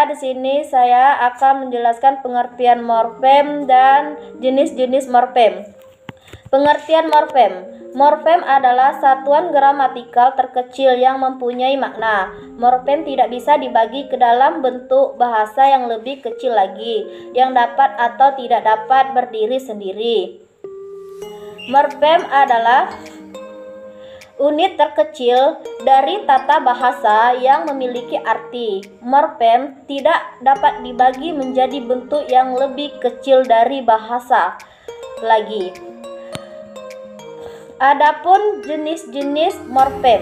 di sini saya akan menjelaskan pengertian morfem dan jenis-jenis morfem. Pengertian morfem. Morfem adalah satuan gramatikal terkecil yang mempunyai makna. Morfem tidak bisa dibagi ke dalam bentuk bahasa yang lebih kecil lagi, yang dapat atau tidak dapat berdiri sendiri. Morfem adalah unit terkecil dari tata bahasa yang memiliki arti. Morfem tidak dapat dibagi menjadi bentuk yang lebih kecil dari bahasa lagi. Adapun jenis-jenis morfem.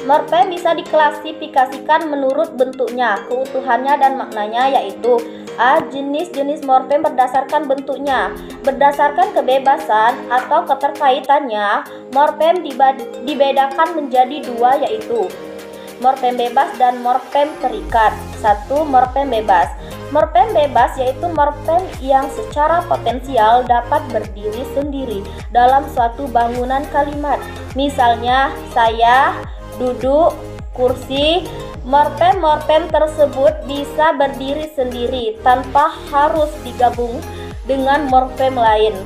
Morfem bisa diklasifikasikan menurut bentuknya, keutuhannya, dan maknanya, yaitu A. Jenis-jenis morfem berdasarkan bentuknya. Berdasarkan kebebasan atau keterkaitannya, morfem dibedakan menjadi dua, yaitu morfem bebas dan morfem terikat. 1. Morfem bebas. Morfem bebas yaitu morfem yang secara potensial dapat berdiri sendiri dalam suatu bangunan kalimat. Misalnya, saya, duduk, kursi. Morfem-morfem tersebut bisa berdiri sendiri tanpa harus digabung dengan morfem lain.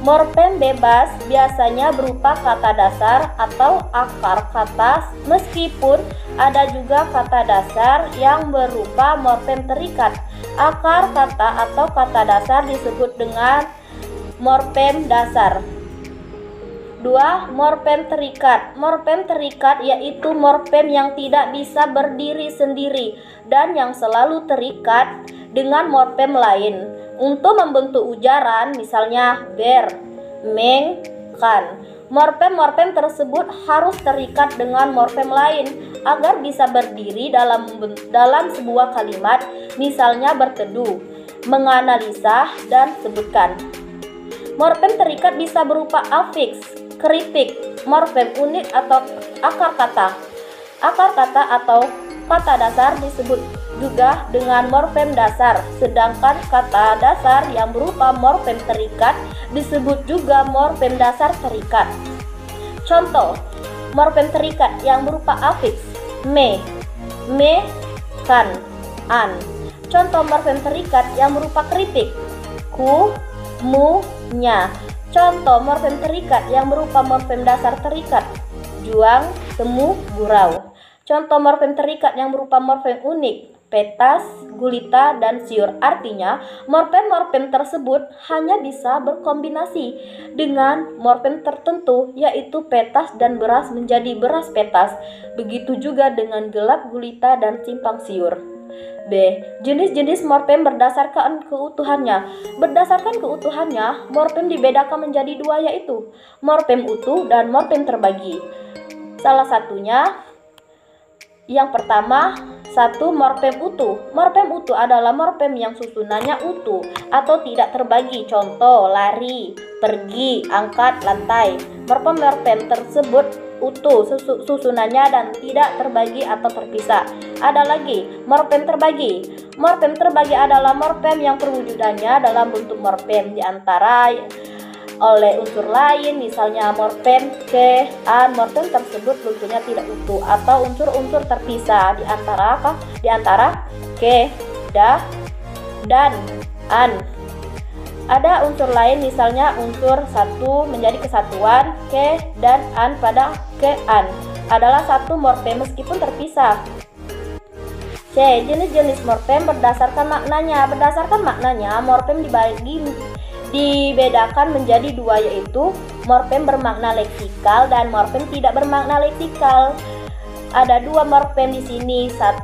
Morfem bebas biasanya berupa kata dasar atau akar kata, meskipun ada juga kata dasar yang berupa morfem terikat. Akar kata atau kata dasar disebut dengan morfem dasar. 2. Morfem terikat. Morfem terikat yaitu morfem yang tidak bisa berdiri sendiri dan yang selalu terikat dengan morfem lain untuk membentuk ujaran, misalnya ber, meng, kan. Morfem-morfem tersebut harus terikat dengan morfem lain agar bisa berdiri dalam sebuah kalimat, misalnya berteduh, menganalisa, dan sebutkan. Morfem terikat bisa berupa afiks, kritik, morfem unit atau akar kata. Akar kata atau kata dasar disebut juga dengan morfem dasar, sedangkan kata dasar yang berupa morfem terikat disebut juga morfem dasar terikat. Contoh morfem terikat yang berupa afiks: me, kan, an. Contoh morfem terikat yang berupa kritik: ku, mu, nya. Contoh morfem terikat yang berupa morfem dasar terikat: juang, temu, gurau. Contoh morfem terikat yang berupa morfem unik: petas, gulita, dan siur. Artinya, morfem-morfem tersebut hanya bisa berkombinasi dengan morfem tertentu, yaitu petas dan beras menjadi beras petas. Begitu juga dengan gelap, gulita, dan simpang siur. B. Jenis-jenis morfem berdasarkan keutuhannya. Berdasarkan keutuhannya, morfem dibedakan menjadi dua, yaitu morfem utuh dan morfem terbagi. Salah satunya, yang pertama, 1. Morfem utuh. Morfem utuh adalah morfem yang susunannya utuh atau tidak terbagi. Contoh, lari, pergi, angkat, lantai. Morfem-morfem tersebut utuh susunannya dan tidak terbagi atau terpisah. Ada lagi morfem terbagi. Morfem terbagi adalah morfem yang perwujudannya dalam bentuk morfem diantara oleh unsur lain, misalnya morfem ke, an. Morfem tersebut bentuknya tidak utuh atau unsur-unsur terpisah diantara ke, da, dan an. Ada unsur lain, misalnya unsur satu menjadi kesatuan ke dan an pada ke, an adalah satu morfem meskipun terpisah. C. Jenis-jenis morfem berdasarkan maknanya. Berdasarkan maknanya, morfem dibedakan menjadi dua, yaitu morfem bermakna leksikal dan morfem tidak bermakna leksikal. Ada dua morfem di sini. 1.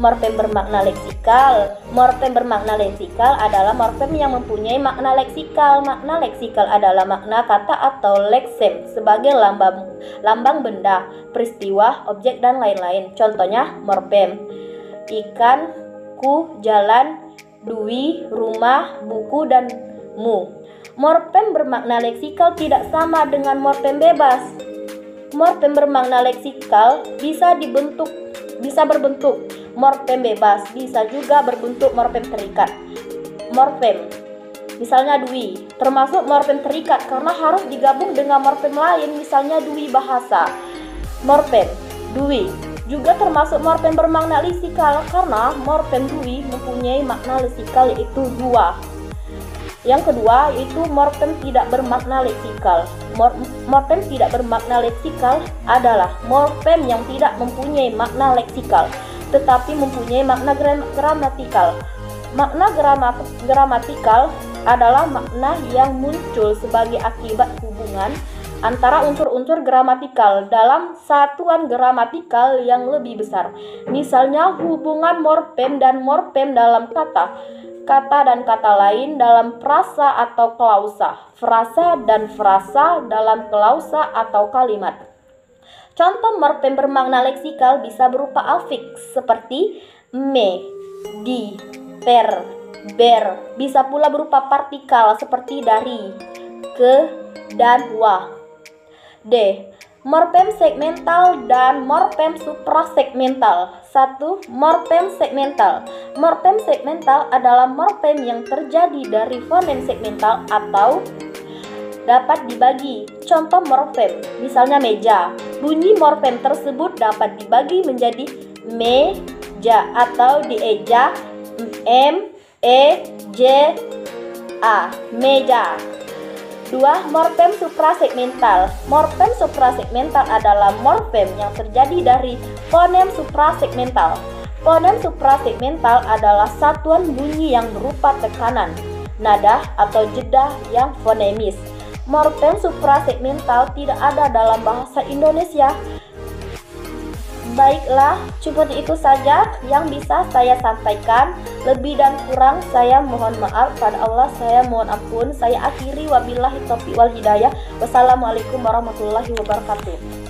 Morfem bermakna leksikal. Morfem bermakna leksikal adalah morfem yang mempunyai makna leksikal. Makna leksikal adalah makna kata atau leksem sebagai lambang benda, peristiwa, objek, dan lain-lain. Contohnya morfem ikan, ku, jalan, dui, rumah, buku, dan mu. Morfem bermakna leksikal tidak sama dengan morfem bebas. Morfem bermakna leksikal bisa berbentuk morfem bebas, bisa juga berbentuk morfem terikat. Morfem misalnya dui termasuk morfem terikat karena harus digabung dengan morfem lain, misalnya dui bahasa. Morfem dui juga termasuk morfem bermakna leksikal karena morfem dui mempunyai makna leksikal yaitu dua. Yang kedua yaitu morfem tidak bermakna leksikal. Morfem tidak bermakna leksikal adalah morfem yang tidak mempunyai makna leksikal tetapi mempunyai makna gramatikal. Makna gramatikal adalah makna yang muncul sebagai akibat hubungan antara unsur-unsur gramatikal dalam satuan gramatikal yang lebih besar. Misalnya hubungan morfem dan morfem dalam kata dan kata lain dalam frasa atau klausa, frasa dan frasa dalam klausa atau kalimat. Contoh morfem bermakna leksikal bisa berupa afiks seperti me, di, per, ber. Bisa pula berupa partikal seperti dari, ke, dan wa. D. Morfem segmental dan morfem suprasegmental. 1. Morfem segmental. Morfem segmental adalah morfem yang terjadi dari fonem segmental atau dapat dibagi. Contoh morfem, misalnya meja. Bunyi morfem tersebut dapat dibagi menjadi meja atau dieja m, e, j, a, meja. 2. Morfem suprasegmental. Morfem suprasegmental adalah morfem yang terjadi dari fonem suprasegmental. Fonem suprasegmental adalah satuan bunyi yang berupa tekanan, nada atau jeda yang fonemis. Morfem suprasegmental tidak ada dalam bahasa Indonesia. Baiklah, cukup itu saja yang bisa saya sampaikan. Lebih dan kurang saya mohon maaf pada Allah, saya mohon ampun. Saya akhiri, wabillahi taufiq wal hidayah. Wassalamualaikum warahmatullahi wabarakatuh.